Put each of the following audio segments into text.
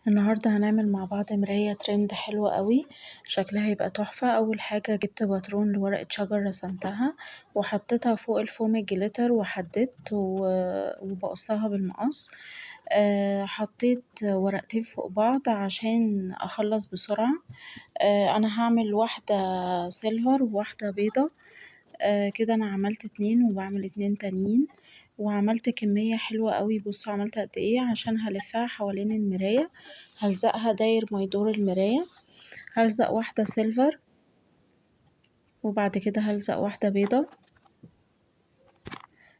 النهاردة هنعمل مع بعض مراية ترند حلوة قوي، شكلها هيبقى تحفة. اول حاجة جبت باترون لورقة شجر رسمتها وحطيتها فوق الفوم الجليتر وحددت وبقصها بالمقص. حطيت ورقتين فوق بعض عشان اخلص بسرعة. انا هعمل واحدة سيلفر وواحدة بيضة. كده انا عملت اتنين وبعمل اتنين تانيين، وعملت كمية حلوة قوي. بصوا عملت قد ايه عشان هلفها حوالين المراية، هلزقها داير ما يدور المراية. هلزق واحدة سيلفر وبعد كده هلزق واحدة بيضة.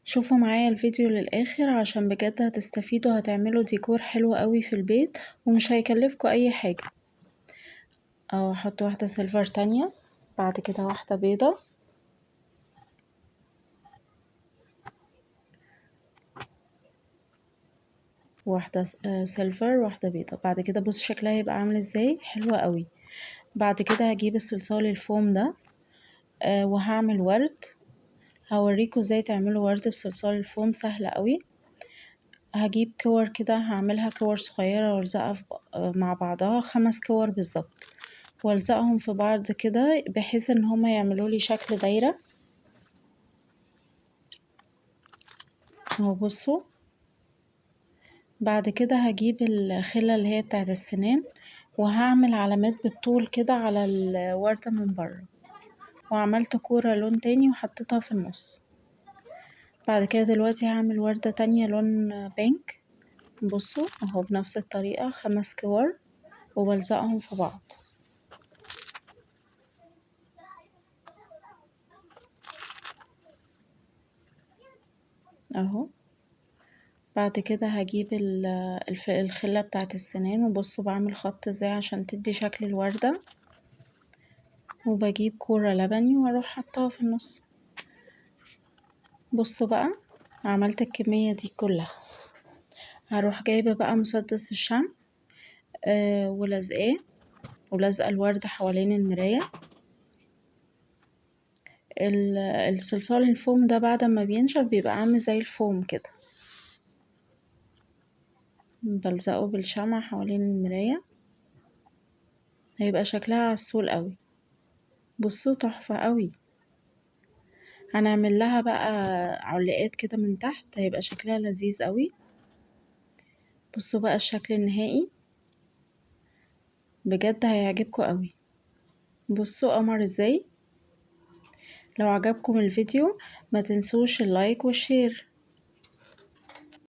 شوفوا معايا الفيديو للآخر عشان بجد هتستفيدوا، هتعملوا ديكور حلو قوي في البيت ومش هيكلفكوا اي حاجة. هحط واحدة سيلفر تانية، بعد كده واحدة بيضة، واحدة سيلفر، واحدة بيضة. بعد كده بص شكلها هيبقى عامل ازاي، حلوة قوي. بعد كده هجيب الصلصال الفوم ده وهعمل ورد. هوريكوا ازاي تعملوا ورد بصلصال الفوم، سهلة قوي. هجيب كور كده، هعملها كور صغيرة والزقها مع بعضها 5 كور بالظبط، والزقهم في بعض كده بحيث ان هما يعملوا لي شكل دايرة اهو. بصوا بعد كده هجيب الخلة اللي هي بتاعت السنان وهعمل علامات بالطول كده على الوردة من بره، وعملت كورة لون تاني وحطيتها في النص. بعد كده دلوقتي هعمل وردة تانية لون بينك. بصوا اهو بنفس الطريقة 5 كور وبلزقهم في بعض اهو. بعد كده هجيب الخلة بتاعت السنان، وبصوا بعمل خط ازاي عشان تدي شكل الوردة، وبجيب كورة لبني واروح حطها في النص. بصوا بقى عملت الكمية دي كلها، هروح جايبة بقى مسدس الشمع ولزقاه، ولزقة الورد حوالين المراية. الصلصال الفوم ده بعد ما بينشف بيبقى عامل زي الفوم كده، بلزقه بالشمع حوالين المراية، هيبقى شكلها عسول قوي. بصوا تحفة قوي. هنعمل لها بقى علاقات كده من تحت، هيبقى شكلها لذيذ قوي. بصوا بقى الشكل النهائي بجد هيعجبكم قوي. بصوا قمر ازاي. لو عجبكم الفيديو ما تنسوش اللايك والشير.